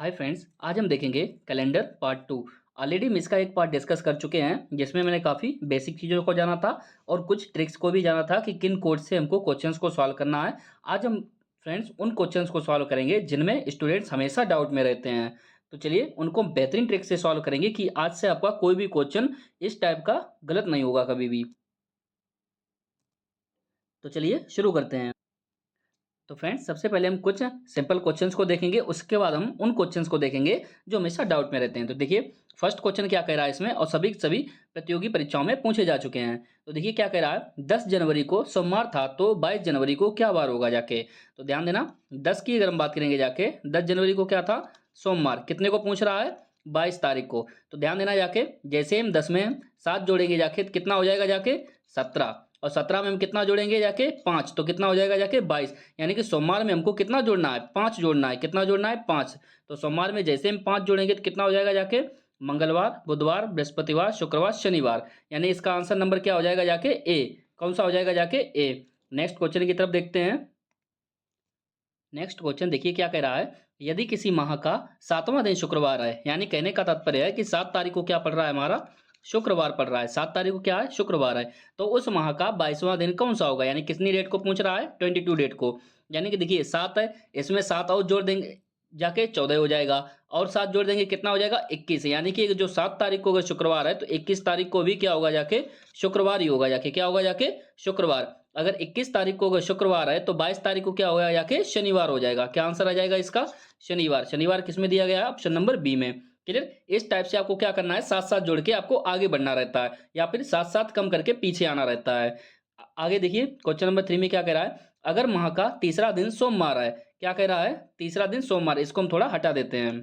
Hi friends, आज हम देखेंगे कैलेंडर पार्ट 2। ऑलरेडी हम इसका एक पार्ट डिस्कस कर चुके हैं जिसमें मैंने काफ़ी बेसिक चीज़ों को जाना था और कुछ ट्रिक्स को भी जाना था कि किन कोड से हमको क्वेश्चंस को सॉल्व करना है। आज हम फ्रेंड्स उन क्वेश्चंस को सॉल्व करेंगे जिनमें स्टूडेंट्स हमेशा डाउट में रहते हैं। तो चलिए उनको हम बेहतरीन ट्रिक से सॉल्व करेंगे कि आज से आपका कोई भी क्वेश्चन इस टाइप का गलत नहीं होगा कभी भी। तो चलिए शुरू करते हैं। तो फ्रेंड्स सबसे पहले हम कुछ सिंपल क्वेश्चंस को देखेंगे, उसके बाद हम उन क्वेश्चंस को देखेंगे जो हमेशा डाउट में रहते हैं। तो देखिए फर्स्ट क्वेश्चन क्या कह रहा है इसमें, और सभी प्रतियोगी परीक्षाओं में पूछे जा चुके हैं। तो देखिए क्या कह रहा है, 10 जनवरी को सोमवार था तो 22 जनवरी को क्या वार होगा जाके। तो ध्यान देना, 10 की अगर हम बात करेंगे जाके, 10 जनवरी को क्या था, सोमवार। कितने को पूछ रहा है, 22 तारीख को। तो ध्यान देना जाके, जैसे हम 10 में 7 जोड़ेंगे जाके तो कितना हो जाएगा जाके 17, और 17 में हम कितना जोड़ेंगे जाके 5, तो कितना हो जाएगा जाके 22। यानी कि सोमवार में हमको कितना जोड़ना है, 5 जोड़ना है। कितना जोड़ना है, 5। तो सोमवार में जैसे हम 5 जोड़ेंगे तो कितना हो जाएगा जाके, मंगलवार, बुधवार, बृहस्पतिवार, शुक्रवार, शनिवार। यानी इसका आंसर नंबर क्या हो जाएगा जाके ए। कौन सा हो जाएगा जाके ए। नेक्स्ट क्वेश्चन की तरफ देखते हैं। नेक्स्ट क्वेश्चन देखिए क्या कह रहा है, यदि किसी माह का 7वां दिन शुक्रवार है, यानी कहने का तात्पर्य है कि 7 तारीख को क्या पड़ रहा है, हमारा शुक्रवार पड़ रहा है। 7 तारीख को क्या है, शुक्रवार है। तो उस माह का 22वां दिन कौन सा होगा, यानी कितनी डेट को पूछ रहा है, 22 डेट को। यानी कि देखिए 7 है, इसमें 7 और जोड़ देंगे जाके 14 हो जाएगा, और 7 जोड़ देंगे कितना हो जाएगा 21। यानी कि जो 7 तारीख को अगर शुक्रवार है तो 21 तारीख को भी क्या होगा जाके, शुक्रवार ही होगा जाके। क्या होगा जाके, शुक्रवार। अगर 21 तारीख को अगर शुक्रवार है तो 22 तारीख को क्या होगा जाके, शनिवार हो जाएगा। क्या आंसर आ जाएगा इसका, शनिवार। शनिवार किस में दिया गया है, ऑप्शन नंबर बी में। क्लियर। इस टाइप से आपको क्या करना है, साथ साथ जोड़ के आपको आगे बढ़ना रहता है, या फिर साथ साथ कम करके पीछे आना रहता है। आगे देखिए क्वेश्चन नंबर 3 में क्या कह रहा है, अगर माह का तीसरा दिन सोमवार है। क्या कह रहा है, तीसरा दिन सोमवार। इसको हम थोड़ा हटा देते हैं।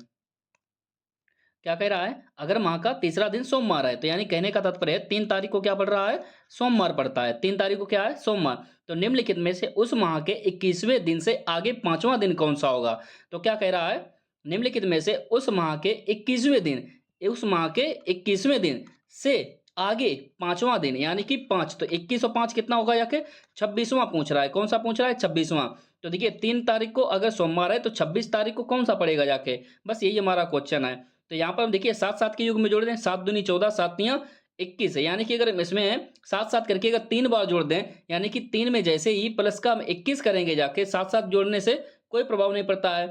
क्या कह रहा है, अगर माह का तीसरा दिन सोमवार है, तो यानी कहने का तात्पर्य है 3 तारीख को क्या पड़ रहा है, सोमवार पड़ता है। 3 तारीख को क्या है, सोमवार। तो निम्नलिखित में से उस माह के 21वें दिन से आगे 5वां दिन कौन सा होगा। तो क्या कह रहा है, निम्नलिखित में से उस माह के 21वें दिन, उस माह के 21वें दिन से आगे 5वां दिन, यानी कि 5। तो 21 और 5 कितना होगा जाके, 26वां पूछ रहा है। कौन सा पूछ रहा है, 26वां। तो देखिए 3 तारीख को अगर सोमवार है तो 26 तारीख को कौन सा पड़ेगा जाके, बस यही हमारा क्वेश्चन है। तो यहाँ पर हम देखिए 7 7 के युग में जोड़ दें, 7 दूनी 14, 7 तियां 21 है। यानी कि अगर हम इसमें 7 7 करके अगर 3 बार जोड़ दें, यानी कि 3 में जैसे ही प्लस का हम 21 करेंगे जाके, 7 7 जोड़ने से कोई प्रभाव नहीं पड़ता है,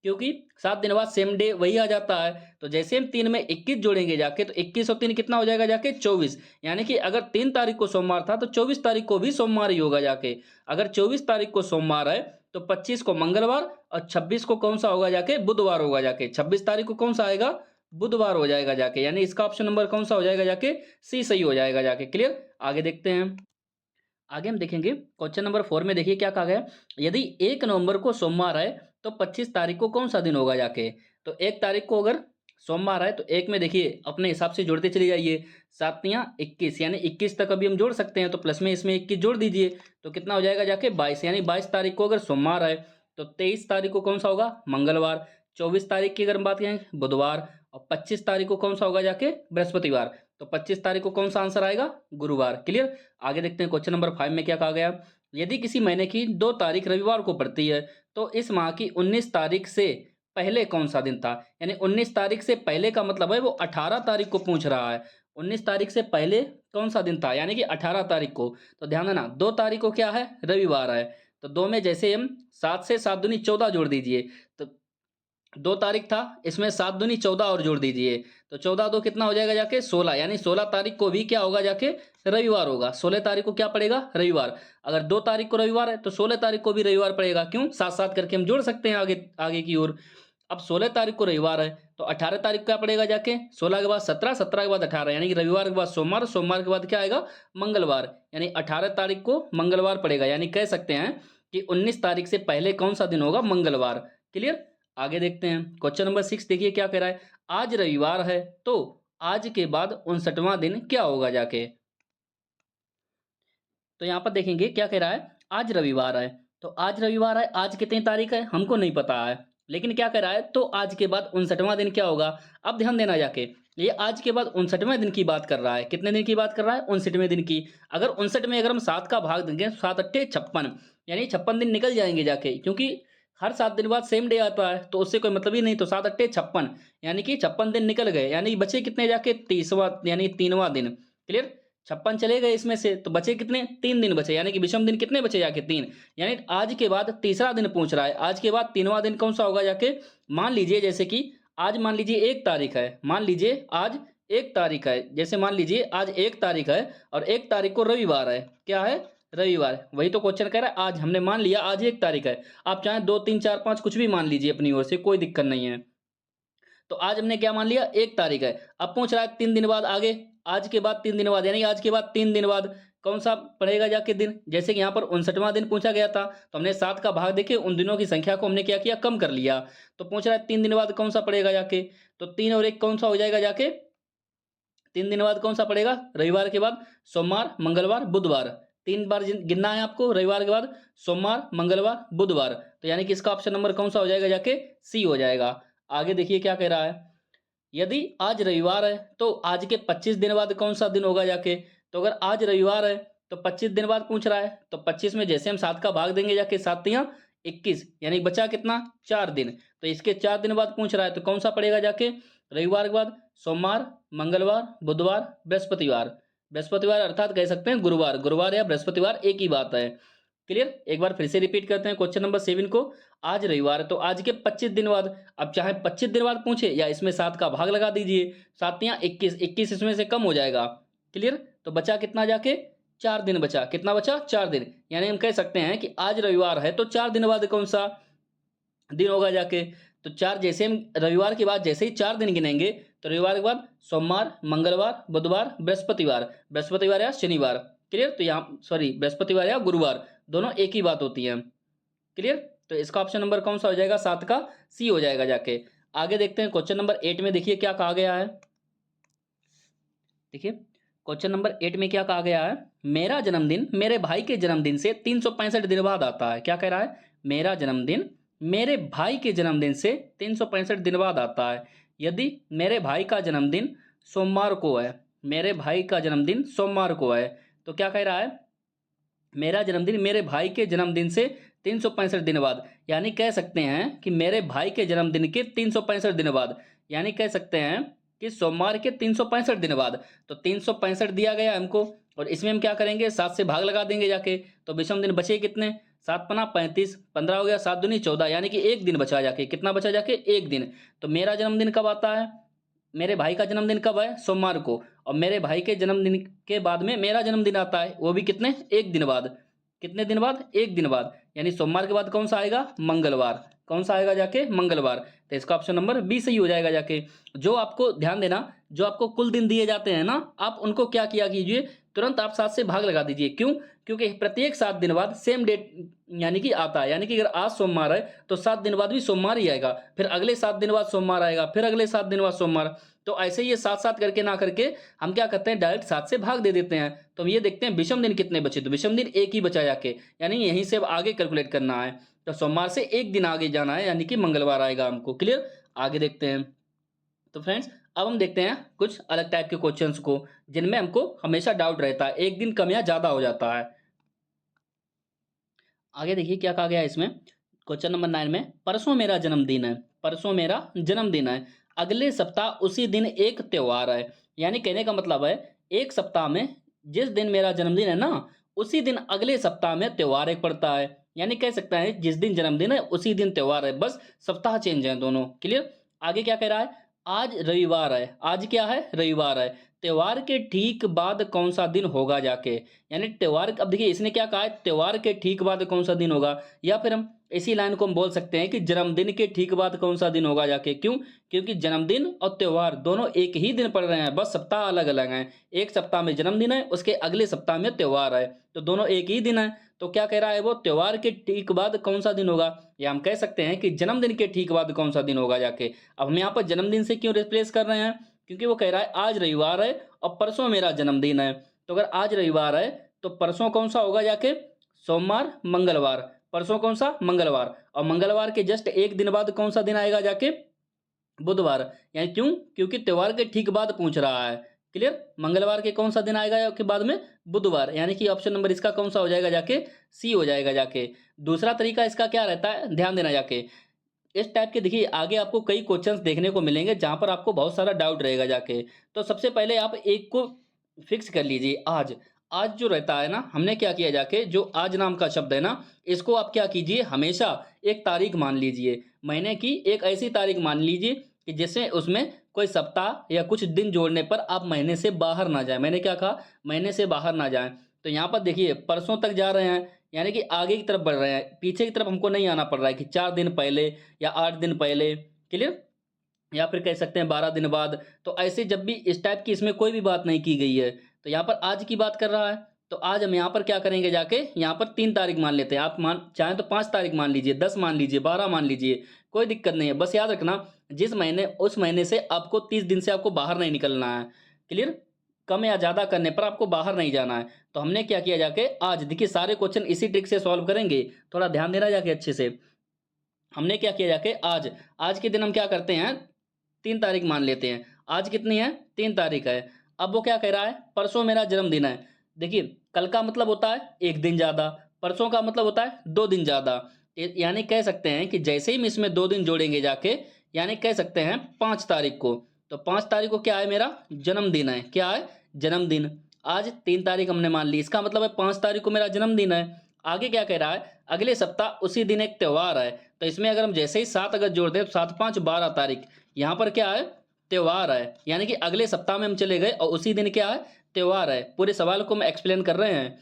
क्योंकि 7 दिन बाद सेम डे वही आ जाता है। तो जैसे हम 3 में 21 जोड़ेंगे जाके, तो 21 और 3 कितना हो जाएगा जाके, 24। यानी कि अगर 3 तारीख को सोमवार था तो 24 तारीख को भी सोमवार ही होगा जाके। अगर 24 तारीख को सोमवार है तो 25 को मंगलवार, और 26 को कौन सा होगा जाके, बुधवार होगा जाके। 26 तारीख को कौन सा आएगा, बुधवार हो जाएगा जाके। यानी इसका ऑप्शन नंबर कौन सा हो जाएगा जाके, सी सही हो जाएगा जाके। क्लियर। आगे देखते हैं। आगे हम देखेंगे क्वेश्चन नंबर 4 में देखिए क्या कहा गया, यदि 1 नवंबर को सोमवार है तो 25 तारीख को कौन सा दिन होगा जाके। तो 1 तारीख को अगर सोमवार है तो 1 में देखिए अपने हिसाब से जोड़ते चले जाइए, 7 तियां 21, यानी 21 तक अभी हम जोड़ सकते हैं, तो प्लस में इसमें 21 जोड़ दीजिए तो कितना हो जाएगा जाके 22। यानी 22 तारीख को अगर सोमवार है तो 23 तारीख को कौन सा होगा, मंगलवार। 24 तारीख की अगर हम बात करें, बुधवार। और 25 तारीख को कौन सा होगा जाके, बृहस्पतिवार। तो 25 तारीख को कौन सा आंसर आएगा, गुरुवार। क्लियर। आगे देखते हैं क्वेश्चन नंबर 5 में क्या कहा गया, यदि किसी महीने की 2 तारीख रविवार को पड़ती है तो इस माह की 19 तारीख से पहले कौन सा दिन था। यानी 19 तारीख से पहले का मतलब है वो 18 तारीख को पूछ रहा है। 19 तारीख से पहले कौन सा दिन था, यानी कि 18 तारीख को। तो ध्यान देना, 2 तारीख को क्या है, रविवार है। तो 2 में जैसे हम 7 से 7 दूनी 14 जोड़ दीजिए, तो 2 तारीख था, इसमें 7 दूनी 14 और जोड़ दीजिए, तो 14 दो कितना हो जाएगा जाके 16। यानी 16 तारीख को भी क्या होगा जाके, रविवार होगा। 16 तारीख को क्या पड़ेगा, रविवार। अगर 2 तारीख को रविवार है तो 16 तारीख को भी रविवार पड़ेगा। क्यों, 7 7 करके हम जोड़ सकते हैं आगे आगे की ओर। अब 16 तारीख को रविवार है तो 18 तारीख को क्या पड़ेगा जाके, 16 के बाद 17, 17 के बाद 18, यानी कि रविवार के बाद सोमवार, सोमवार के बाद क्या आएगा, मंगलवार। यानी 18 तारीख को मंगलवार पड़ेगा। यानी कह सकते हैं कि 19 तारीख से पहले कौन सा दिन होगा, मंगलवार। क्लियर। आगे देखते हैं क्वेश्चन नंबर 6 देखिए क्या कह रहा है, आज रविवार है तो आज के बाद 59वां दिन क्या होगा जाके। तो यहां पर देखेंगे क्या कह रहा है, आज रविवार है। तो आज रविवार है, आज कितनी तारीख है हमको नहीं पता है, लेकिन क्या कह रहा है, तो आज के बाद 59वां दिन क्या होगा। अब ध्यान देना जाके, ये आज के बाद 59वें दिन की बात कर रहा है। कितने दिन की बात कर रहा है, 59वें दिन की। अगर 59 में अगर हम 7 का भाग देंगे, 7 अट्ठे 56, यानी 56 दिन निकल जाएंगे जाके, क्योंकि हर 7 दिन बाद सेम डे आता है, तो उससे कोई मतलब ही नहीं। तो 7 अट्ठे 56, यानी कि 56 दिन निकल गए, यानी कि बचे कितने जाके 30वां, यानी 3वां दिन। क्लियर? 56 चले गए इसमें से, तो बचे कितने? 3 दिन बचे, यानी कि विषम दिन कितने बचे जाके? 3। यानी आज के बाद तीसरा दिन पूछ रहा है, आज के बाद 3वां दिन कौन सा होगा जाके? मान लीजिए जैसे कि आज मान लीजिए 1 तारीख है, मान लीजिए आज 1 तारीख है, जैसे मान लीजिए आज 1 तारीख है और 1 तारीख को रविवार है। क्या है? रविवार। वही तो क्वेश्चन कह रहा है, आज हमने मान लिया आज 1 तारीख है। आप चाहें 2, 3, 4, 5 कुछ भी मान लीजिए अपनी ओर से, कोई दिक्कत नहीं है। तो आज हमने क्या मान लिया? 1 तारीख है। अब पूछ रहा है 3 दिन बाद आगे, आज के बाद 3 दिन बाद, यानी कि आज के बाद 3 दिन बाद कौन सा पड़ेगा जाके दिन? जैसे कि यहाँ पर 59वां दिन पूछा गया था, तो हमने 7 का भाग देके उन दिनों की संख्या को हमने क्या किया? कम कर लिया। तो पूछ रहा है 3 दिन बाद कौन सा पड़ेगा जाके? तो 3 और 1 कौन सा हो जाएगा जाके? 3 दिन बाद कौन सा पड़ेगा? रविवार के बाद सोमवार, मंगलवार, बुधवार। 3 बार गिनना है आपको, रविवार के बाद सोमवार, मंगलवार, बुधवार। तो यानी कि इसका ऑप्शन नंबर कौन सा हो जाएगा जाके? सी हो जाएगा। आगे देखिए क्या कह रहा है, यदि आज रविवार है तो आज के 25 दिन बाद कौन सा दिन होगा जाके? तो अगर आज रविवार है तो 25 दिन बाद पूछ रहा है, तो 25 में जैसे हम 7 का भाग देंगे जाके, 7 या 21, यानी बचा कितना? 4 दिन। तो इसके 4 दिन बाद पूछ रहा है, तो कौन सा पड़ेगा जाके? रविवार के बाद सोमवार, मंगलवार, बुधवार, बृहस्पतिवार। बृहस्पतिवार अर्थात कह सकते हैं गुरुवार, गुरुवार या बृहस्पतिवार एक ही बात है। क्लियर? एक बार फिर से रिपीट करते हैं क्वेश्चन नंबर 7 को। आज रविवार है तो आज के 25 दिन बाद, अब चाहे 25 दिन बाद पूछे या इसमें 7 का भाग लगा दीजिए, 7 या 21, 21 इसमें से कम हो जाएगा। क्लियर? तो बचा कितना जाके? 4 दिन बचा। कितना बचा? 4 दिन। यानी हम कह सकते हैं कि आज रविवार है तो 4 दिन बाद कौन सा दिन होगा जाके? तो 4, जैसे हम रविवार के बाद जैसे ही 4 दिन गिनेंगे, तो रविवार के बाद सोमवार, मंगलवार, बुधवार, बृहस्पतिवार, बृहस्पतिवार या शनिवार। क्लियर? तो यहाँ सॉरी, बृहस्पतिवार या गुरुवार, दोनों एक ही बात होती है। क्लियर? तो इसका ऑप्शन नंबर कौन सा हो जाएगा? 7 का सी हो जाएगा जाके। आगे देखते हैं क्वेश्चन नंबर 8 में, देखिए क्या कहा गया है। देखिए क्वेश्चन नंबर 8 में क्या कहा गया है, मेरा जन्मदिन मेरे भाई के जन्मदिन से 365 दिन बाद आता है। क्या कह रहा है? मेरा जन्मदिन मेरे भाई के जन्मदिन से 365 दिन बाद आता है। यदि मेरे भाई का जन्मदिन सोमवार को है, मेरे भाई का जन्मदिन सोमवार को है, तो क्या कह रहा है? मेरा जन्मदिन मेरे भाई के जन्मदिन से 365 दिन बाद, यानी कह सकते हैं कि मेरे भाई के जन्मदिन के 365 दिन बाद, यानी कह सकते हैं कि सोमवार के 365 दिन बाद। तो 365 दिया गया हमको, और इसमें हम क्या करेंगे? 7 से भाग लगा देंगे जाके, तो विषम दिन बचे कितने? 7 पना 35, 15 हो गया, 7 दूनी 14, यानी कि 1 दिन बचा जाके। कितना बचा जाके? 1 दिन। तो मेरा जन्मदिन कब आता है? मेरे भाई का जन्मदिन कब है? सोमवार को। और मेरे भाई के जन्मदिन के बाद में मेरा जन्मदिन आता है, वो भी कितने? 1 दिन बाद। कितने दिन बाद? 1 दिन बाद। यानी सोमवार के बाद कौन सा आएगा? मंगलवार। कौन सा आएगा जाके? मंगलवार। तो इसका ऑप्शन नंबर बी सही हो जाएगा जाके। जो आपको ध्यान देना, जो आपको कुल दिन दिए जाते हैं ना, आप उनको क्या किया कीजिए, तुरंत आप 7 से भाग लगा दीजिए। क्यों? क्योंकि प्रत्येक 7 दिन बाद सेम डेट यानी कि आता है, यानी कि अगर आज सोमवार है तो 7 दिन बाद भी सोमवार ही आएगा, फिर अगले 7 दिन बाद सोमवार आएगा, फिर अगले 7 दिन बाद सोमवार। तो ऐसे ही ये 7-7 करके ना करके हम क्या करते हैं, डायरेक्ट 7 से भाग दे देते हैं। तो हम ये देखते हैं विषम दिन कितने बचे, तो विषम दिन 1 ही बचा जाके, यानी यहीं से अब आगे कैलकुलेट करना है। तो सोमवार से 1 दिन आगे जाना है, यानी कि मंगलवार आएगा हमको। क्लियर? आगे देखते हैं। तो फ्रेंड्स अब हम देखते हैं कुछ अलग टाइप के क्वेश्चंस को, जिनमें हमको हमेशा डाउट रहता है, एक दिन कम या ज्यादा हो जाता है। आगे देखिए क्या कहा गया है इसमें, क्वेश्चन नंबर 9 में, परसों मेरा जन्मदिन है, परसों मेरा जन्मदिन है, अगले सप्ताह उसी दिन एक त्योहार है। यानी कहने का मतलब है, एक सप्ताह में जिस दिन मेरा जन्मदिन है ना, उसी दिन अगले सप्ताह में त्योहार एक पड़ता है। यानी कह सकता है जिस दिन जन्मदिन है उसी दिन त्योहार है, बस सप्ताह चेंज है दोनों। क्लियर? आगे क्या कह रहा है, आज रविवार है, आज क्या है? रविवार है, त्योहार के ठीक बाद कौन सा दिन होगा जाके? यानी त्योहार, अब देखिए इसने क्या कहा है, त्योहार के ठीक बाद कौन सा दिन होगा, या फिर हम इसी लाइन को हम बोल सकते हैं कि जन्मदिन के ठीक बाद कौन सा दिन होगा जाके। क्यों? क्योंकि जन्मदिन और त्योहार दोनों एक ही दिन पड़ रहे हैं, बस सप्ताह अलग अलग हैं। एक सप्ताह में जन्मदिन है, उसके अगले सप्ताह में त्योहार है, तो दोनों एक ही दिन है। तो क्या कह रहा है वो, त्योहार के ठीक बाद कौन सा दिन होगा, या हम कह सकते हैं कि जन्मदिन के ठीक बाद कौन सा दिन होगा जाके। अब हम यहाँ पर जन्मदिन से क्यों रिप्लेस कर रहे हैं, क्योंकि वो कह रहा है आज रविवार है और परसों मेरा जन्मदिन है। तो अगर आज रविवार है तो परसों कौन सा होगा जाके, सोमवार, मंगलवार। परसों कौन सा? मंगलवार। और मंगलवार के जस्ट 1 दिन बाद कौन सा दिन आएगा जाके, बुधवार। यानी क्यों? क्योंकि त्योहार के ठीक बाद पूछ रहा है। क्लियर। मंगलवार के कौन सा दिन आएगा के बाद में, बुधवार, यानी कि ऑप्शन नंबर इसका कौन सा हो जाएगा जाके, सी हो जाएगा जाके। दूसरा तरीका इसका क्या रहता है, ध्यान देना जाके। इस टाइप के देखिए आगे आपको कई क्वेश्चंस देखने को मिलेंगे जहां पर आपको बहुत सारा डाउट रहेगा जाके। तो सबसे पहले आप एक को फिक्स कर लीजिए, आज। आज जो रहता है ना, हमने क्या किया जाके, जो आज नाम का शब्द है ना, इसको आप क्या कीजिए, हमेशा एक तारीख मान लीजिए, महीने की एक ऐसी तारीख मान लीजिए कि जिससे उसमें कोई सप्ताह या कुछ दिन जोड़ने पर आप महीने से बाहर ना जाए। मैंने क्या कहा, महीने से बाहर ना जाए। तो यहाँ पर देखिए परसों तक जा रहे हैं, यानी कि आगे की तरफ बढ़ रहे हैं, पीछे की तरफ हमको नहीं आना पड़ रहा है कि 4 दिन पहले या 8 दिन पहले, क्लियर, या फिर कह सकते हैं 12 दिन बाद। तो ऐसे जब भी इस टाइप की इसमें कोई भी बात नहीं की गई है, तो यहाँ पर आज की बात कर रहा है, तो आज हम यहाँ पर क्या करेंगे जाके, यहाँ पर 3 तारीख मान लेते हैं। आप मान चाहें तो 5 तारीख मान लीजिए, 10 मान लीजिए, 12 मान लीजिए, कोई दिक्कत नहीं है। बस याद रखना जिस महीने, उस महीने से आपको 30 दिन से आपको बाहर नहीं निकलना है, क्लियर। कम या ज्यादा करने पर आपको बाहर नहीं जाना है। तो हमने क्या किया जाके, आज देखिए सारे क्वेश्चन इसी ट्रिक से सॉल्व करेंगे, थोड़ा ध्यान देना जाके अच्छे से। हमने क्या किया जाके, आज, आज के दिन हम क्या करते हैं, 3 तारीख मान लेते हैं। आज कितनी है, 3 तारीख है। अब वो क्या कह रहा है, परसों मेरा जन्मदिन है। देखिए कल का मतलब होता है एक दिन ज्यादा, परसों का मतलब होता है 2 दिन ज्यादा। यानी कह सकते हैं कि जैसे ही हम इसमें 2 दिन जोड़ेंगे जाके, यानी कह सकते हैं 5 तारीख को। तो 5 तारीख को क्या है, मेरा जन्मदिन है। क्या है, जन्मदिन। आज 3 तारीख हमने मान ली, इसका मतलब है 5 तारीख को मेरा जन्मदिन है। आगे क्या कह रहा है, अगले सप्ताह उसी दिन एक त्यौहार है। तो इसमें अगर हम जैसे ही 7 अगर जोड़ दें तो 7 5 12 तारीख, यहाँ पर क्या है, त्योहार है। यानी कि अगले सप्ताह में हम चले गए और उसी दिन क्या है, त्योहार है। पूरे सवाल को हम एक्सप्लेन कर रहे हैं,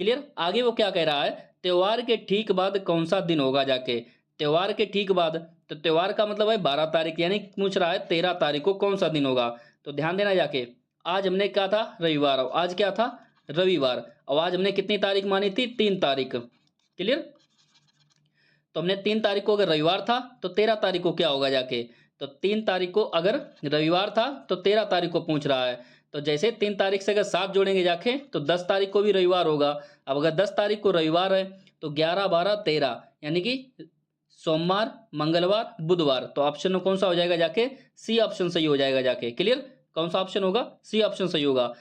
क्लियर। आगे वो क्या कह रहा है, त्योहार के ठीक बाद कौन सा दिन होगा जाके, त्योहार के ठीक बाद। तो त्योहार का मतलब है 12 तारीख, यानी पूछ रहा है 13 तारीख को कौन सा दिन होगा। तो ध्यान देना जाके, आज हमने कहा था रविवार, और आज क्या था, रविवार। और आज हमने कितनी तारीख मानी थी, 3 तारीख, क्लियर। तो हमने 3 तारीख को अगर रविवार था तो 13 तारीख को क्या होगा जाके, तो 3 तारीख को अगर रविवार था तो 13 तारीख को पूछ रहा है। तो जैसे 3 तारीख से अगर 7 जोड़ेंगे जाके तो 10 तारीख को भी रविवार होगा। अब अगर 10 तारीख को रविवार है तो 11 12 13, यानी कि सोमवार मंगलवार बुधवार। तो ऑप्शन में कौन सा हो जाएगा जाके, सी ऑप्शन सही हो जाएगा जाके, क्लियर। कौन सा ऑप्शन होगा, सी ऑप्शन सही होगा।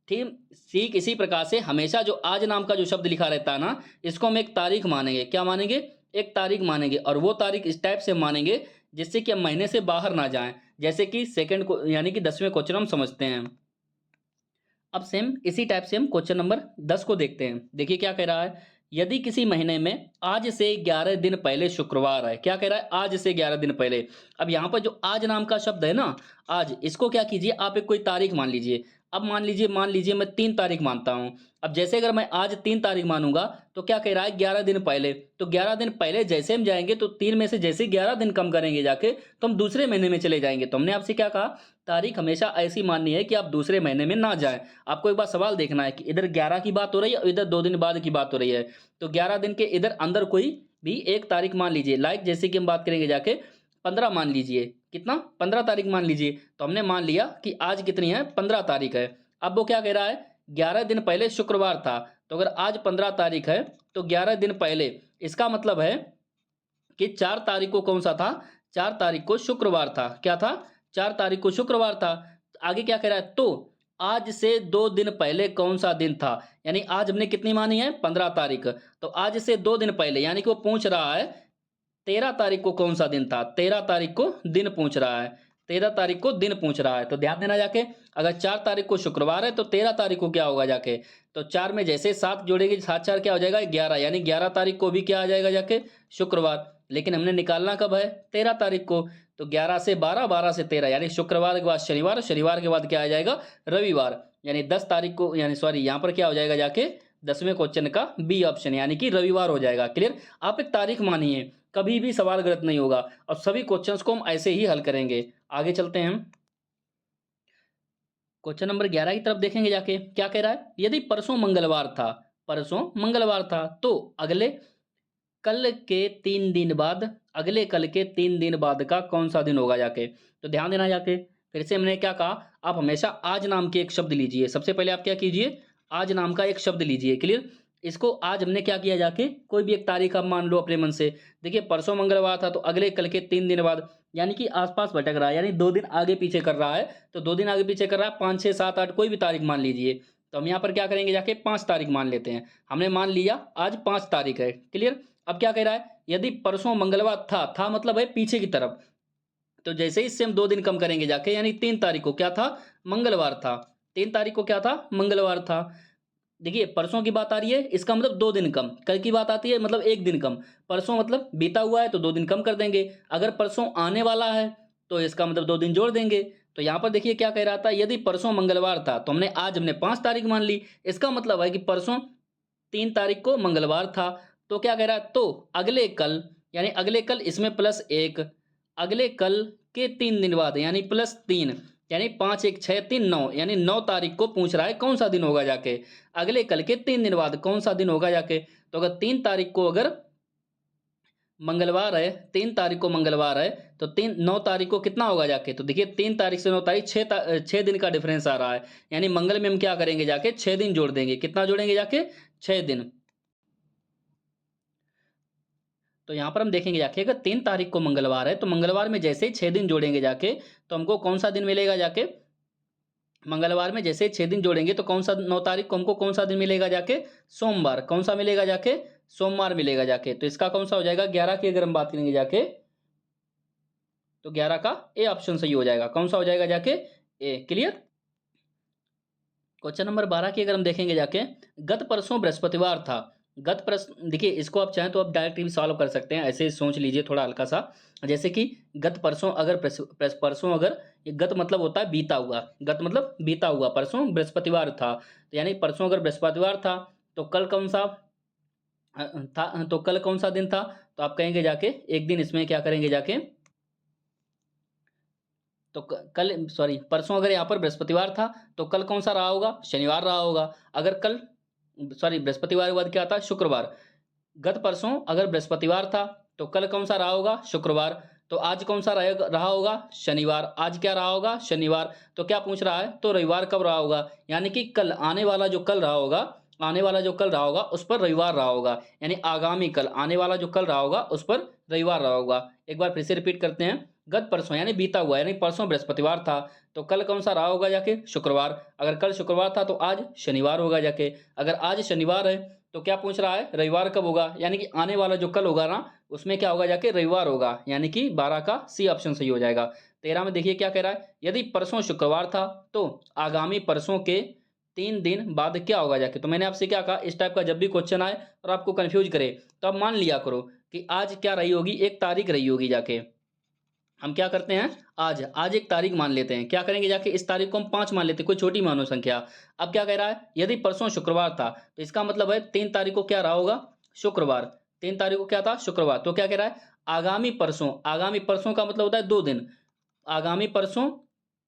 ठीक, ठीक इसी प्रकार से हमेशा जो आज नाम का जो शब्द लिखा रहता है ना, इसको हम एक तारीख मानेंगे। क्या मानेंगे, एक तारीख मानेंगे। और वो तारीख इस टाइप से मानेंगे जिससे कि हम महीने से बाहर ना जाएं। जैसे कि सेकंड को, यानी कि 10वें क्वेश्चन हम समझते हैं। अब सेम इसी टाइप से हम क्वेश्चन नंबर 10 को देखते हैं। देखिए क्या कह रहा है, यदि किसी महीने में आज से 11 दिन पहले शुक्रवार है। क्या कह रहा है, आज से 11 दिन पहले। अब यहाँ पर जो आज नाम का शब्द है ना, आज, इसको क्या कीजिए, आप एक कोई तारीख मान लीजिए। अब मान लीजिए मैं 3 तारीख मानता हूं। अब जैसे अगर मैं आज 3 तारीख मानूंगा तो क्या कह रहा है, 11 दिन पहले। तो 11 दिन पहले जैसे हम जाएंगे तो 3 में से जैसे 11 दिन कम करेंगे जाके, तो हम दूसरे महीने में चले जाएंगे। तो हमने आपसे क्या कहा, तारीख हमेशा ऐसी माननी है कि आप दूसरे महीने में ना जाएं। आपको एक बार सवाल देखना है कि इधर 11 की बात हो रही है और इधर 2 दिन बाद की बात हो रही है। तो 11 दिन के इधर अंदर कोई भी एक तारीख मान लीजिए। लाइक जैसे कि हम बात करेंगे जाके 15 मान लीजिए, कितना, 15 तारीख मान लीजिए। तो हमने मान लिया कि आज कितनी है, 15 तारीख है। अब वो क्या कह रहा है, 11 दिन पहले शुक्रवार था। तो अगर आज 15 तारीख है तो 11 दिन पहले, इसका मतलब है कि 4 तारीख को कौन सा था, 4 तारीख को शुक्रवार था। क्या था, 4 तारीख को शुक्रवार था। आगे क्या कह रहा है, तो आज से 2 दिन पहले कौन सा दिन था। यानी आज हमने कितनी मानी है, 15 तारीख। तो आज से 2 दिन पहले, यानी कि वो पूछ रहा है 13 तारीख को कौन सा दिन था। 13 तारीख को दिन पूछ रहा है, 13 तारीख को दिन पूछ रहा है। तो ध्यान देना जाके, अगर 4 तारीख को शुक्रवार है तो 13 तारीख को क्या होगा जाके, तो 4 में जैसे 7 जोड़ेगी, 7 4 क्या हो जाएगा, 11, यानी 11 तारीख को भी क्या आ जाएगा जाके, शुक्रवार। लेकिन हमने निकालना कब है, 13 तारीख को। तो 11 से 12, 12 से 13, यानी शुक्रवार के बाद शनिवार, शनिवार के बाद क्या आ जाएगा, रविवार। यानी 10 तारीख को, यानी सॉरी यहाँ पर क्या हो जाएगा जाके, 10वें क्वेश्चन का बी ऑप्शन, यानी कि रविवार हो जाएगा, क्लियर। आप एक तारीख मानिए, कभी भी सवाल गलत नहीं होगा। और सभी क्वेश्चंस को हम ऐसे ही हल करेंगे। आगे चलते हैं, क्वेश्चन नंबर 11 की तरफ देखेंगे जाके। क्या कह रहा है, यदि परसों मंगलवार था, परसों मंगलवार था, तो अगले कल के 3 दिन बाद, अगले कल के 3 दिन बाद का कौन सा दिन होगा जाके। तो ध्यान देना जाके, फिर से हमने क्या कहा, आप हमेशा आज नाम के एक शब्द लीजिए। सबसे पहले आप क्या कीजिए, आज नाम का एक शब्द लीजिए, क्लियर। इसको आज हमने क्या किया जाके, कोई भी एक तारीख आप मान लो अपने मन से। देखिए परसों मंगलवार था तो अगले कल के 3 दिन बाद, यानी कि आस-पास भटक रहा है, यानी 2 दिन आगे पीछे कर रहा है। तो 2 दिन आगे पीछे कर रहा है, 5, 6, 7, 8 कोई भी तारीख मान लीजिए। तो हम यहाँ पर क्या करेंगे जाके 5 तारीख मान लेते हैं। हमने मान लिया आज 5 तारीख है, क्लियर? अब क्या कह रहा है, यदि परसों मंगलवार था मतलब है पीछे की तरफ। तो जैसे ही इससे हम 2 दिन कम करेंगे जाके, यानी 3 तारीख को क्या था, मंगलवार था। 3 तारीख को क्या था, मंगलवार था। देखिए परसों की बात आ रही है, इसका मतलब 2 दिन कम। कल की बात आती है मतलब 1 दिन कम। परसों मतलब बीता हुआ है तो 2 दिन कम कर देंगे। अगर परसों आने वाला है तो इसका मतलब 2 दिन जोड़ देंगे। तो यहाँ पर देखिए क्या कह रहा था, यदि परसों मंगलवार था तो हमने 5 तारीख मान ली। इसका मतलब है कि परसों 3 तारीख को मंगलवार था। तो क्या कह रहा है, तो अगले कल, यानी अगले कल इसमें +1, अगले कल के 3 दिन बाद यानी +3, यानी 5, 1, 6, 3, 9, यानी 9 तारीख को पूछ रहा है कौन सा दिन होगा जाके, अगले कल के 3 दिन बाद कौन सा दिन होगा जाके। तो अगर 3 तारीख को अगर मंगलवार है, 3 तारीख को मंगलवार है तो 9 तारीख को कितना होगा जाके, तो देखिए 3 तारीख से 9 तारीख 6 दिन का डिफरेंस आ रहा है। यानी मंगल में हम क्या करेंगे जाके 6 दिन जोड़ देंगे। कितना जोड़ेंगे जाके, 6 दिन। तो यहाँ पर हम देखेंगे जाके अगर 3 तारीख को मंगलवार है तो मंगलवार में जैसे ही 6 दिन जोड़ेंगे जाके तो हमको कौन सा दिन मिलेगा जाके, मंगलवार में जैसे ही 6 दिन जोड़ेंगे तो कौन सा, 9 तारीख को हमको कौन सा दिन मिलेगा जाके, सोमवार। कौन सा मिलेगा जाके, सोमवार मिलेगा जाके। तो इसका कौन सा हो जाएगा, 11 की अगर हम बात करेंगे जाके तो 11 का ए ऑप्शन सही हो जाएगा। कौन सा हो जाएगा जाके, ए, क्लियर? क्वेश्चन नंबर 12 की अगर हम देखेंगे जाके, गत परसों बृहस्पतिवार था। गत प्रश्न देखिए, इसको आप चाहें तो आप डायरेक्ट भी सॉल्व कर सकते हैं, ऐसे सोच लीजिए थोड़ा हल्का सा। जैसे कि गत परसों अगर परसों अगर, ये गत मतलब होता है बीता हुआ, गत मतलब बीता हुआ, परसों बृहस्पतिवार था तो यानी परसों अगर बृहस्पतिवार था तो कल कौन सा था, तो कल कौन सा दिन था। तो आप कहेंगे जाके एक दिन इसमें क्या करेंगे जाके, तो कल सॉरी परसों अगर यहाँ पर बृहस्पतिवार था तो कल कौन सा रहा होगा, शनिवार रहा होगा। अगर कल सॉरी बृहस्पतिवार के बाद क्या था, शुक्रवार। गत परसों अगर बृहस्पतिवार था तो कल कौन सा रहा होगा, शुक्रवार। तो आज कौन सा रहा होगा, शनिवार। आज क्या रहा होगा, शनिवार। तो क्या पूछ रहा है, तो रविवार कब रहा होगा, यानी कि कल आने वाला जो कल रहा होगा, आने वाला जो कल रहा होगा उस पर रविवार रहा होगा। यानी आगामी कल, आने वाला जो कल रहा होगा उस पर रविवार रहा होगा। एक बार फिर से रिपीट करते हैं, गत परसों यानी बीता हुआ, यानी परसों बृहस्पतिवार था तो कल कौन सा रहा होगा जाके, शुक्रवार। अगर कल शुक्रवार था तो आज शनिवार होगा जाके। अगर आज शनिवार है तो क्या पूछ रहा है, रविवार कब होगा, यानी कि आने वाला जो कल होगा ना उसमें क्या होगा जाके, रविवार होगा। यानी कि 12 का सी ऑप्शन सही हो जाएगा। 13 में देखिए क्या कह रहा है, यदि परसों शुक्रवार था तो आगामी परसों के 3 दिन बाद क्या होगा जाके। तो मैंने आपसे क्या कहा, इस टाइप का जब भी क्वेश्चन आए और आपको कंफ्यूज करे तो आप मान लिया करो कि आज क्या रही होगी, एक तारीख रही होगी जाके। हम क्या करते हैं, आज आज एक तारीख मान लेते हैं। क्या करेंगे जाके, इस तारीख को हम 5 मान लेते हैं, कोई छोटी मानो संख्या। अब क्या कह रहा है, यदि परसों शुक्रवार था तो इसका मतलब है 3 तारीख को क्या रहा होगा, शुक्रवार। 3 तारीख को क्या था, शुक्रवार। तो क्या कह रहा है, आगामी परसों, आगामी परसों का मतलब होता है 2 दिन, आगामी परसों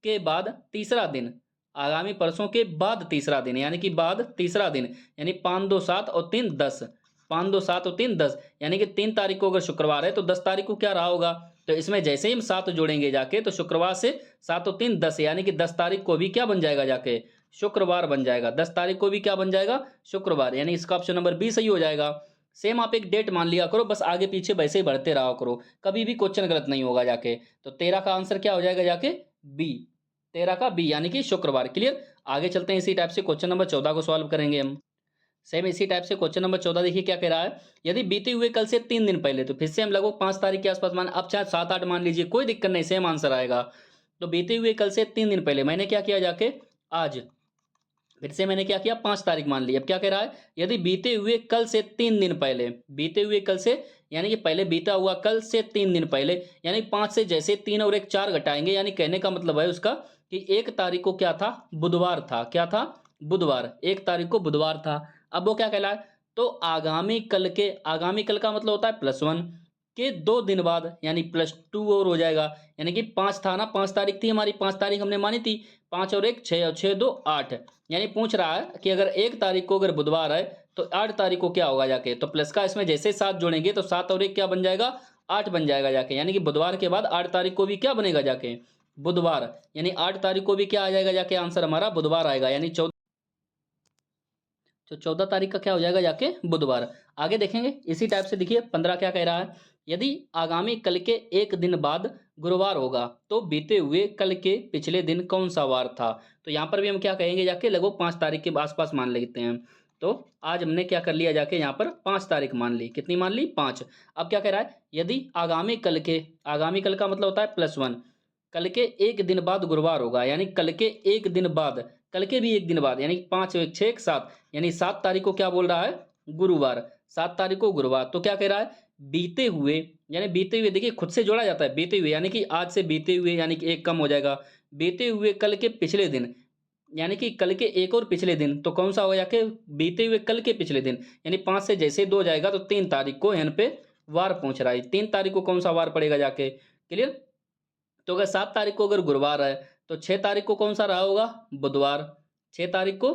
के बाद तीसरा दिन, आगामी परसों के बाद तीसरा दिन, यानी कि बाद तीसरा दिन, यानी 5, 2, 7 और 3, 10। 5, 2, 7 और 3, 10, यानी कि 3 तारीख को अगर शुक्रवार है तो 10 तारीख को क्या रहा होगा। तो इसमें जैसे ही हम 7 जोड़ेंगे जाके तो शुक्रवार से 7 और 3, 10, यानी कि 10 तारीख को भी क्या बन जाएगा जाके, शुक्रवार बन जाएगा। 10 तारीख को भी क्या बन जाएगा, शुक्रवार। यानी इसका ऑप्शन नंबर बी सही हो जाएगा। सेम आप एक डेट मान लिया करो, बस आगे पीछे वैसे ही बढ़ते रहा करो, कभी भी क्वेश्चन गलत नहीं होगा जाके। तो 13 का आंसर क्या हो जाएगा जाके, बी। 13 का बी यानी कि शुक्रवार। क्लियर? आगे चलते हैं, इसी टाइप से क्वेश्चन नंबर 14 को सॉल्व करेंगे हम। सेम इसी टाइप से क्वेश्चन नंबर 14 देखिए क्या कह रहा है, यदि बीते हुए कल से 3 दिन पहले, तो फिर से हम लगभग 5 तारीख के आसपास मान, अब चाहे 7, 8 मान लीजिए, कोई दिक्कत नहीं, सेम आंसर आएगा। तो बीते हुए कल से 3 दिन पहले मैंने क्या किया जाके, आज फिर से मैंने क्या किया, 5 तारीख मान ली। अब क्या कह रहा है, यदि बीते हुए कल से 3 दिन पहले, बीते हुए कल से यानी कि पहले बीता हुआ कल से 3 दिन पहले, यानी 5 से जैसे 3 और 1 4 घटाएंगे, यानी कहने का मतलब है उसका कि 1 तारीख को क्या था, बुधवार था। क्या था, बुधवार। 1 तारीख को बुधवार था। अब वो क्या कहला है, तो आगामी कल के, आगामी कल का मतलब होता है +1 के 2 दिन बाद, यानी +2 और हो जाएगा। यानी कि 5 था ना, 5 तारीख थी हमारी, 5 तारीख हमने मानी थी, 5 और 1 6 और 6 2 8। यानी पूछ रहा है कि अगर 1 तारीख को अगर बुधवार है तो 8 तारीख को क्या होगा जाके, तो प्लस का इसमें जैसे 7 जोड़ेंगे तो 7 और 1 क्या बन जाएगा, 8 बन जाएगा जाके। यानी कि बुधवार के बाद 8 तारीख को भी क्या बनेगा जाके, बुधवार। यानी 8 तारीख को भी क्या आ जाएगा जाके, आंसर हमारा बुधवार आएगा। यानी 14 तो 14 तारीख का क्या हो जाएगा जाके बुधवार। आगे देखेंगे इसी टाइप से, देखिए 15 क्या कह रहा है, यदि आगामी कल के एक दिन बाद गुरुवार होगा तो बीते हुए कल के पिछले दिन कौन सा वार था। तो यहाँ पर भी हम क्या कहेंगे जाके, लगभग 5 तारीख के आसपास मान लेते हैं। तो आज हमने क्या कर लिया जाके, यहाँ पर 5 तारीख मान ली, कितनी मान ली, 5। अब क्या कह रहा है, यदि आगामी कल के, आगामी कल का मतलब होता है +1, कल के एक दिन बाद गुरुवार होगा, यानी कल के एक दिन बाद, कल के भी एक दिन बाद, यानी 5 1 6 7, यानी 7 तारीख को क्या बोल रहा है, गुरुवार। 7 तारीख को गुरुवार, तो क्या कह रहा है, बीते हुए, यानी बीते हुए, देखिए खुद से जोड़ा जाता है बीते हुए, यानी कि आज से बीते हुए, यानी कि एक कम हो जाएगा, बीते हुए कल के पिछले दिन, यानी कि कल के एक और पिछले दिन, तो कौन सा होगा जाके, बीते हुए कल के पिछले दिन, यानी 5 से जैसे 2 जाएगा तो 3 तारीख को यहाँ पे वार पहुंच रहा है। 3 तारीख को कौन सा वार पड़ेगा जाके, क्लियर। तो अगर 7 तारीख को अगर गुरुवार है तो 6 तारीख को कौन सा रहा होगा, बुधवार। 6 तारीख को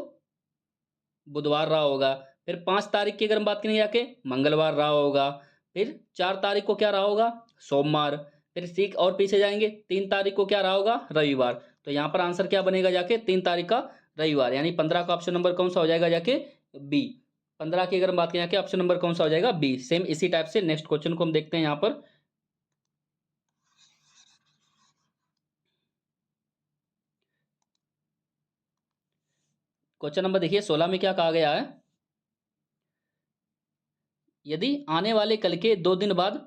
बुधवार रहा होगा। फिर 5 तारीख की अगर हम बात करें जाके, मंगलवार रहा होगा। फिर 4 तारीख को क्या रहा होगा, सोमवार। फिर सीख और पीछे जाएंगे, 3 तारीख को क्या रहा होगा, रविवार। तो यहाँ पर आंसर क्या बनेगा जाके, 3 तारीख का रविवार, यानी 15 का ऑप्शन नंबर कौन सा हो जाएगा जाके, बी। 15 की अगर हम बात करें जाके, ऑप्शन नंबर कौन सा हो जाएगा, बी। सेम इसी टाइप से नेक्स्ट क्वेश्चन को हम देखते हैं यहाँ पर। क्वेश्चन नंबर देखिए 16 में क्या कहा गया है, यदि आने वाले कल के 2 दिन बाद,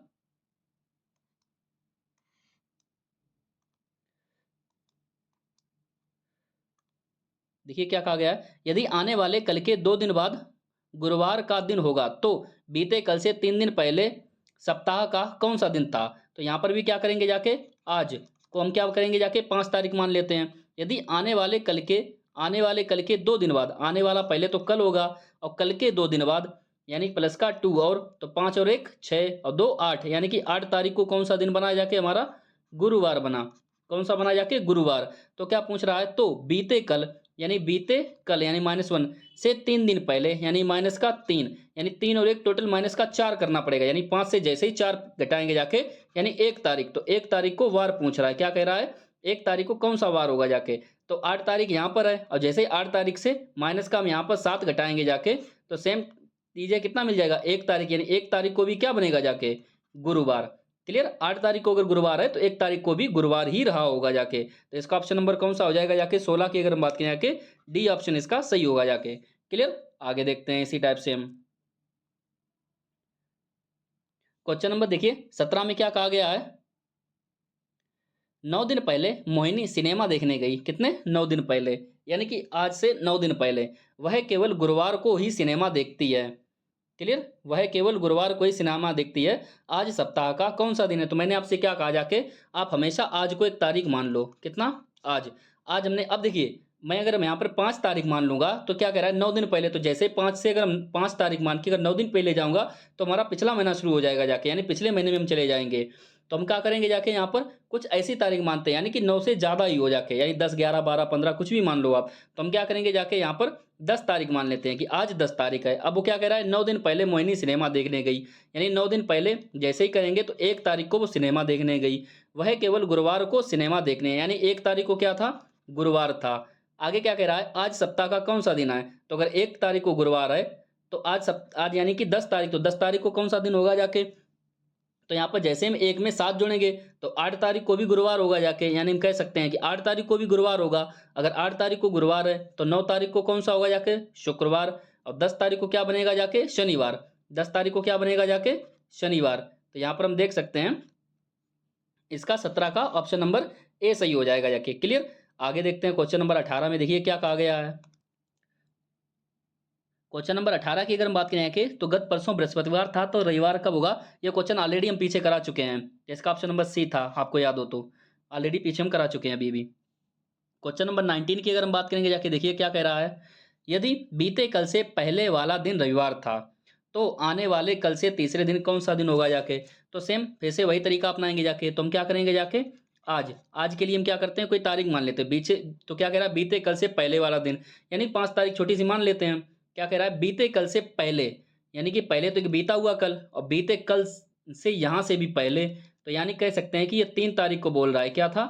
देखिए क्या कहा गया है, यदि आने वाले कल के 2 दिन बाद गुरुवार का दिन होगा तो बीते कल से 3 दिन पहले सप्ताह का कौन सा दिन था। तो यहां पर भी क्या करेंगे जाके, आज को हम क्या करेंगे जाके, 5 तारीख मान लेते हैं। यदि आने वाले कल के 2 दिन बाद, आने वाला पहले तो कल होगा, और कल के 2 दिन बाद, यानी प्लस का 2, और तो 5 और 1 6 और 2 8, यानी कि 8 तारीख को कौन सा दिन बना जाके हमारा, गुरुवार बना। कौन सा बना जाके, गुरुवार। तो क्या पूछ रहा है, तो बीते कल, यानी बीते कल, यानी -1 से 3 दिन पहले, यानी -3, यानी 3 और 1 टोटल -4 करना पड़ेगा, यानी 5 से जैसे ही 4 घटाएंगे जाके, यानी 1 तारीख। तो 1 तारीख को वार पूछ रहा है, क्या कह रहा है, 1 तारीख को कौन सा वार होगा जाके। तो 8 तारीख यहाँ पर है, और जैसे ही 8 तारीख से माइनस का हम यहाँ पर 7 घटाएंगे जाके, तो सेम दीजिए कितना मिल जाएगा, 1 तारीख, यानी 1 तारीख को भी क्या बनेगा जाके, गुरुवार। क्लियर। 8 तारीख को अगर गुरुवार है तो 1 तारीख को भी गुरुवार ही रहा होगा जाके। तो इसका ऑप्शन नंबर कौन सा हो जाएगा जाके, 16 की अगर हम बात करें जाके, डी ऑप्शन इसका सही होगा जाके। क्लियर। आगे देखते हैं इसी टाइप से हम क्वेश्चन नंबर देखिए 17 में क्या कहा गया है, 9 दिन पहले मोहिनी सिनेमा देखने गई, कितने, 9 दिन पहले, यानी कि आज से 9 दिन पहले। वह केवल गुरुवार को ही सिनेमा देखती है। क्लियर। वह केवल गुरुवार को ही सिनेमा देखती है। आज सप्ताह का कौन सा दिन है। तो मैंने आपसे क्या कहा जाके, आप हमेशा आज को एक तारीख मान लो, कितना, आज। आज हमने, अब देखिए मैं अगर यहाँ पर 5 तारीख मान लूंगा तो क्या कह रहा है, 9 दिन पहले, तो जैसे 5 से अगर हम 5 तारीख मान के अगर 9 दिन पहले जाऊंगा तो हमारा पिछला महीना शुरू हो जाएगा जाके, यानी पिछले महीने में हम चले जाएंगे। तो हम क्या करेंगे जाके, यहाँ पर कुछ ऐसी तारीख मानते हैं, यानी कि 9 से ज्यादा ही हो जाके, यानी 10 11 12 15 कुछ भी मान लो आप। तो हम क्या करेंगे जाके, यहाँ पर 10 तारीख मान लेते हैं कि आज 10 तारीख है। अब वो क्या कह रहा है, 9 दिन पहले मोहिनी सिनेमा देखने गई, यानी 9 दिन पहले जैसे ही करेंगे तो 1 तारीख को वो सिनेमा देखने गई। वह केवल गुरुवार को सिनेमा देखने, यानी 1 तारीख को क्या था, गुरुवार था। आगे क्या कह रहा है, आज सप्ताह का कौन सा दिन है। तो अगर 1 तारीख को गुरुवार है तो आज यानी कि 10 तारीख, तो 10 तारीख को कौन सा दिन होगा जाके। तो यहाँ पर जैसे हम एक में 7 जोड़ेंगे तो 8 तारीख को भी गुरुवार होगा जाके, यानी हम कह सकते हैं कि 8 तारीख को भी गुरुवार होगा। अगर 8 तारीख को गुरुवार है तो 9 तारीख को कौन सा होगा जाके, शुक्रवार। और 10 तारीख को क्या बनेगा जाके, शनिवार। 10 तारीख को क्या बनेगा जाके, शनिवार। तो यहाँ पर हम देख सकते हैं इसका 17 का ऑप्शन नंबर ए सही हो जाएगा जाके। क्लियर। आगे देखते हैं क्वेश्चन नंबर 18 में, देखिए क्या कहा गया है। क्वेश्चन नंबर 18 की अगर हम बात करें कि, तो गत परसों बृहस्पतिवार था तो रविवार कब होगा। ये क्वेश्चन ऑलरेडी हम पीछे करा चुके हैं, इसका ऑप्शन नंबर सी था, आपको याद हो तो। ऑलरेडी पीछे हम करा चुके हैं अभी भी। क्वेश्चन नंबर 19 की अगर हम बात करेंगे जाके, देखिए क्या कह रहा है, यदि बीते कल से पहले वाला दिन रविवार था तो आने वाले कल से तीसरे दिन कौन सा दिन होगा जाके। तो सेम फिर से वही तरीका अपनाएंगे जाके। तो हम क्या करेंगे जाके, आज के लिए हम क्या करते हैं, कोई तारीख मान लेते हैं बीचे। तो क्या कह रहा है, बीते कल से पहले वाला दिन, यानी 5 तारीख छोटी सी मान लेते हैं। क्या कह रहा है, बीते कल से पहले, यानी कि पहले तो एक बीता हुआ कल, और बीते कल से यहां से भी पहले, तो यानी कह सकते हैं कि ये 3 तारीख को बोल रहा है, क्या था,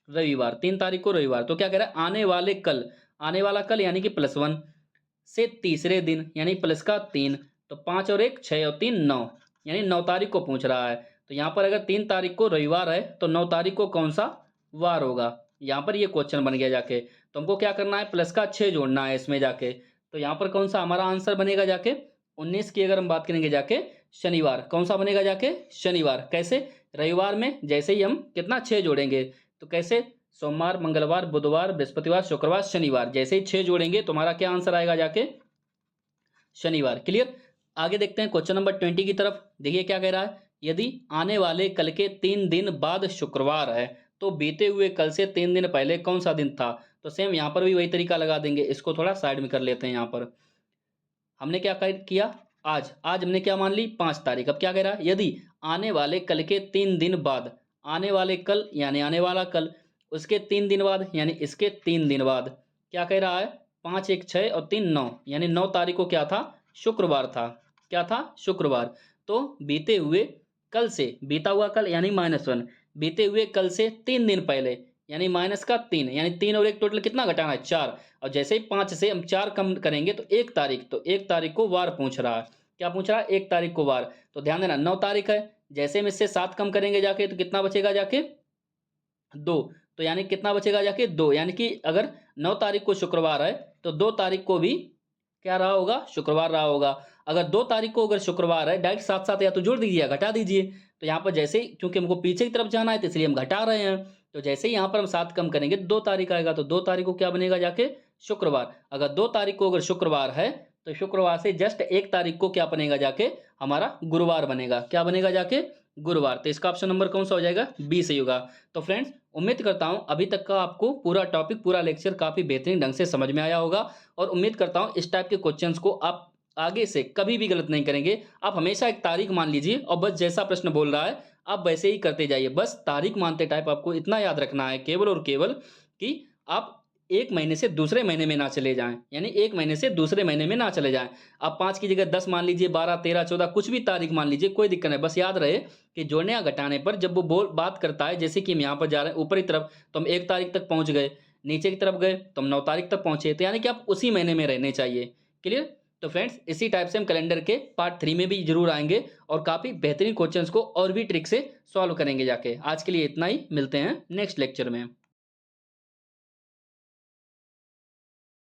रविवार। 3 तारीख को रविवार। तो क्या कह रहा है, आने वाले कल, आने वाला कल यानी कि +1, से तीसरे दिन यानी प्लस का 3, तो 5 और 1 6 और 3 9, यानी 9 तारीख को पूछ रहा है। तो यहाँ पर अगर 3 तारीख को रविवार है तो 9 तारीख को कौन सा वार होगा, यहाँ पर ये क्वेश्चन बन गया जाके। तो हमको क्या करना है, प्लस का 6 जोड़ना है इसमें जाके। तो यहाँ पर कौन सा हमारा आंसर बनेगा जाके, 19 की अगर हम बात करेंगे जाके शनिवार, कौन सा बनेगा जाके शनिवार। कैसे, रविवार में जैसे ही हम कितना 6 जोड़ेंगे, तो कैसे सोमवार मंगलवार बुधवार बृहस्पतिवार शुक्रवार शनिवार, जैसे ही 6 जोड़ेंगे तो हमारा क्या आंसर आएगा जाके शनिवार। क्लियर। आगे देखते हैं क्वेश्चन नंबर 20 की तरफ। देखिए क्या कह रहा है, यदि आने वाले कल के 3 दिन बाद शुक्रवार है तो बीते हुए कल से 3 दिन पहले कौन सा दिन था। तो सेम यहाँ पर भी वही तरीका लगा देंगे, इसको थोड़ा साइड में कर लेते हैं। यहाँ पर हमने क्या किया, आज आज हमने क्या मान ली 5 तारीख। अब क्या कह रहा है, यदि आने वाले कल के 3 दिन बाद, आने वाले कल यानी आने वाला कल, उसके 3 दिन बाद यानी इसके 3 दिन बाद, क्या कह रहा है 5 1 6 और 3 9, यानी 9 तारीख को क्या था, शुक्रवार था। क्या था, शुक्रवार। तो बीते हुए कल से, बीता हुआ कल यानी -1, बीते हुए कल से 3 दिन पहले यानी -3, यानी 3 और 1 टोटल कितना घटाना है 4। और जैसे ही 5 से हम 4 कम करेंगे तो 1 तारीख, तो 1 तारीख को वार पूछ रहा है। क्या पूछ रहा है, 1 तारीख को वार। तो ध्यान देना 9 तारीख है, जैसे हम इससे 7 कम करेंगे जाके तो कितना बचेगा जाके 2। तो यानी कितना बचेगा जाके 2, यानी कि अगर 9 तारीख को शुक्रवार है तो 2 तारीख को भी क्या रहा होगा, शुक्रवार रहा होगा। अगर 2 तारीख को अगर शुक्रवार है, डायरेक्ट साथ साथ या तो जोड़ दीजिए या घटा दीजिए। तो यहाँ पर जैसे ही, क्योंकि हमको पीछे की तरफ जाना है तो इसलिए हम घटा रहे हैं। तो जैसे ही यहाँ पर हम 7 कम करेंगे 2 तारीख आएगा, तो 2 तारीख को क्या बनेगा जाके शुक्रवार। अगर 2 तारीख को अगर शुक्रवार है तो शुक्रवार से जस्ट 1 तारीख को क्या बनेगा जाके हमारा गुरुवार बनेगा। क्या बनेगा जाके गुरुवार। तो इसका ऑप्शन नंबर कौन सा हो जाएगा, बी सही होगा। तो फ्रेंड्स उम्मीद करता हूं अभी तक का आपको पूरा टॉपिक, पूरा लेक्चर काफी बेहतरीन ढंग से समझ में आया होगा। और उम्मीद करता हूं इस टाइप के क्वेश्चंस को आप आगे से कभी भी गलत नहीं करेंगे। आप हमेशा एक तारीख मान लीजिए और बस जैसा प्रश्न बोल रहा है आप वैसे ही करते जाइए। बस तारीख मानते टाइप आपको इतना याद रखना है केवल और केवल कि आप 1 महीने से दूसरे महीने में ना चले जाएं, यानी 1 महीने से दूसरे महीने में ना चले जाएं। आप 5 की जगह 10 मान लीजिए, 12 13 14 कुछ भी तारीख मान लीजिए, कोई दिक्कत नहीं। बस याद रहे कि जोड़ने या घटाने पर जब वो बात करता है, जैसे कि हम यहाँ पर जा रहे हैं ऊपरी तरफ तो हम 1 तारीख तक पहुंच गए, नीचे की तरफ गए तो हम 9 तारीख तक पहुंचे, तो यानी कि आप उसी महीने में रहने चाहिए। क्लियर। तो फ्रेंड्स इसी टाइप से हम कैलेंडर के पार्ट 3 में भी जरूर आएंगे और काफी बेहतरीन क्वेश्चंस को और भी ट्रिक से सॉल्व करेंगे जाके। आज के लिए इतना ही, मिलते हैं नेक्स्ट लेक्चर में।